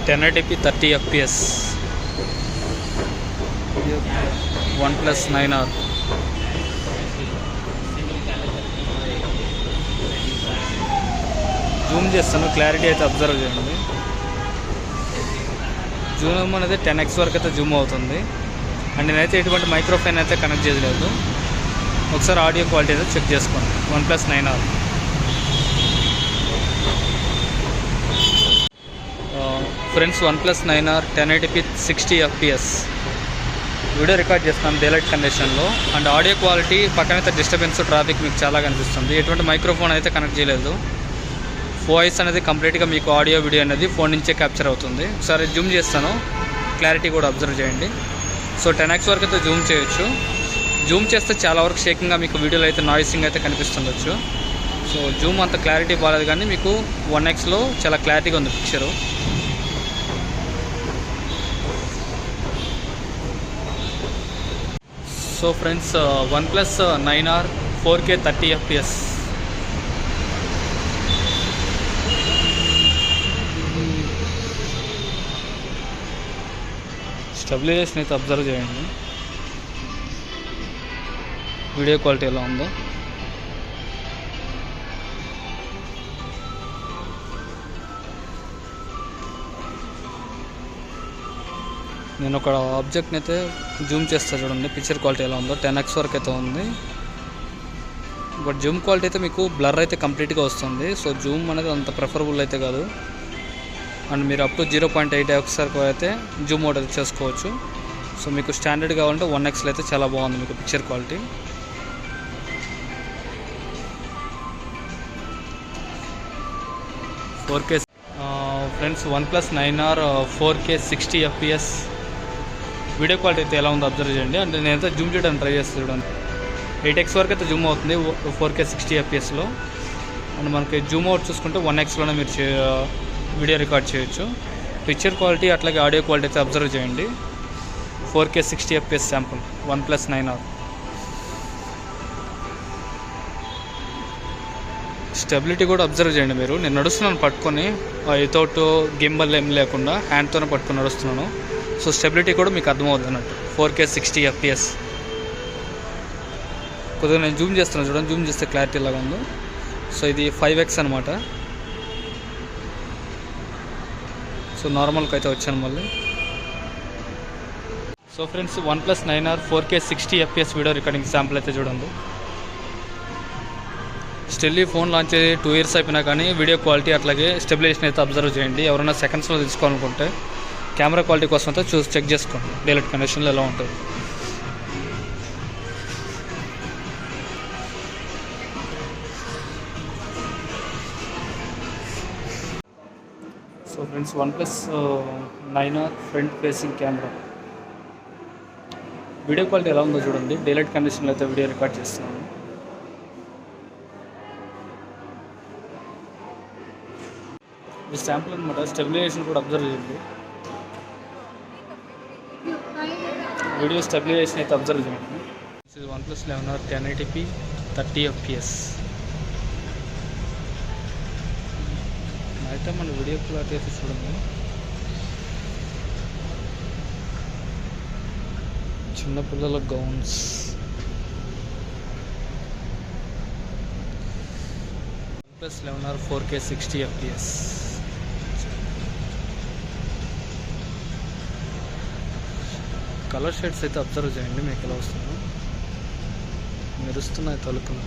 1080p 30 fps OnePlus 9R. Zoom చేస్తాను, clarity అయితే observe చేయండి. జూమ్ అనేది 10x వరకు అయితే జూమ్ అవుతుంది. అండ్ నేనైతే ఎటువంటి మైక్రోఫోన్ అయితే కనెక్ట్ చేయలేదు. ఒకసారి ఆడియో క్వాలిటీ అయితే చెక్ చేసుకోండి. OnePlus 9R. Friends, OnePlus 9R 1080p 60 fps video record చేస్తాను డేలైట్ కండిషన్లో. అండ్ ఆడియో క్వాలిటీ పక్కనైతే డిస్టర్బెన్స్, ట్రాఫిక్ మీకు చాలా కనిపిస్తుంది. ఎటువంటి మైక్రోఫోన్ అయితే కనెక్ట్ చేయలేదు. వాయిస్ అనేది కంప్లీట్గా మీకు ఆడియో వీడియో అనేది ఫోన్ నుంచే క్యాప్చర్ అవుతుంది. ఒకసారి జూమ్ చేస్తాను, క్లారిటీ కూడా అబ్జర్వ్ చేయండి. సో 10x వరకు అయితే జూమ్ చేయొచ్చు. జూమ్ చేస్తే చాలా వరకు షేకింగ్గా మీకు వీడియోలో అయితే నాయిసింగ్ అయితే కనిపిస్తుండొచ్చు. సో జూమ్ అంత క్లారిటీ బాగాలేదు, కానీ మీకు 1xలో చాలా క్లారిటీగా ఉంది picture. So friends, OnePlus 9R 4K 30 fps. Stabilisation అయితే అబ్జర్వ్ చేయండి, వీడియో క్వాలిటీ ఎలా ఉందో. నేను ఒక ఆబ్జెక్ట్ని అయితే జూమ్ చేస్తా చూడండి, పిక్చర్ క్వాలిటీ ఎలా ఉందో. 10x వరకు అయితే ఉంది, బట్ జూమ్ క్వాలిటీ అయితే మీకు బ్లర్ అయితే కంప్లీట్గా వస్తుంది. సో జూమ్ అనేది అంత ప్రిఫరబుల్ అయితే కాదు. అండ్ మీరు అప్ టు 0.8x వరకు అయితే జూమ్ మోడ్ అయితే చేసుకోవచ్చు. సో మీకు స్టాండర్డ్ కావాలంటే 1xలో అయితే చాలా బాగుంది మీకు picture quality. Friends, OnePlus 9R 4K 60 fps video quality అయితే ఎలా ఉందో అబ్జర్వ్ చేయండి. అంటే నేనైతే జూమ్ చేయడానికి ట్రై చేస్తాను చూడండి. 8x వరకు అయితే జూమ్ అవుతుంది 4K 60 fpsలో. అండ్ మనకి జూమ్ అవుట్ చూసుకుంటే 1xలోనే మీరు వీడియో రికార్డ్ చేయొచ్చు. పిక్చర్ క్వాలిటీ అట్లాగే ఆడియో క్వాలిటీ అయితే అబ్జర్వ్ చేయండి. 4K 60 fps sample OnePlus 9R. Stability కూడా అబ్జర్వ్ చేయండి మీరు. నేను నడుస్తున్నాను పట్టుకొని, వితౌట్ గింబల్ ఏం లేకుండా హ్యాండ్తోనే పట్టుకొని నడుస్తున్నాను. సో స్టెబిలిటీ కూడా మీకు అర్థమవుతుంది అన్నట్టు. 4K 60 fps. కొద్దిగా నేను జూమ్ చేస్తున్నాను చూడండి, జూమ్ చేస్తే క్లారిటీ ఎలాగా ఉందో. సో ఇది 5x అనమాట. సో నార్మల్కి అయితే వచ్చాను మళ్ళీ. So friends, OnePlus 9R 4K 60 fps video recording sample అయితే చూడండి. స్టిల్ ఈ ఫోన్ లాంచ్ అయ్యి 2 years అయిపోయినా కానీ వీడియో క్వాలిటీ అట్లాగే స్టెబిలైజేషన్ అయితే అబ్జర్వ్ చేయండి. ఎవరైనా సెకండ్స్లో తీసుకోవాలనుకుంటే కెమెరా క్వాలిటీ కోసం అయితే చూసి చెక్ చేసుకోండి డైలైట్ కండిషన్లో ఎలా ఉంటుంది. So friends, OnePlus 9R front facing camera video quality ఎలా ఉందో చూడండి. డైలైట్ కండిషన్లో అయితే వీడియో రికార్డ్ చేస్తున్నాను. ఇది శాంపుల్ అనమాట. స్టెబిలైజేషన్ కూడా అబ్జర్వ్ చేయండి. వీడియో స్టెబిలైజేషన్ అయితే అబ్జర్వ్ చేయండి. ఇది OnePlus 11R 1080p 30 fps. అయితే మన వీడియో క్వాలిటీ అయితే చూడండి. చిన్నపిల్లల gowns. OnePlus 11R 4K 60 fps. Colour shades అయితే అబ్జర్వ్ చేయండి, మీకు ఎలా వస్తుందో. మెరుస్తున్నాయి తలుపులు.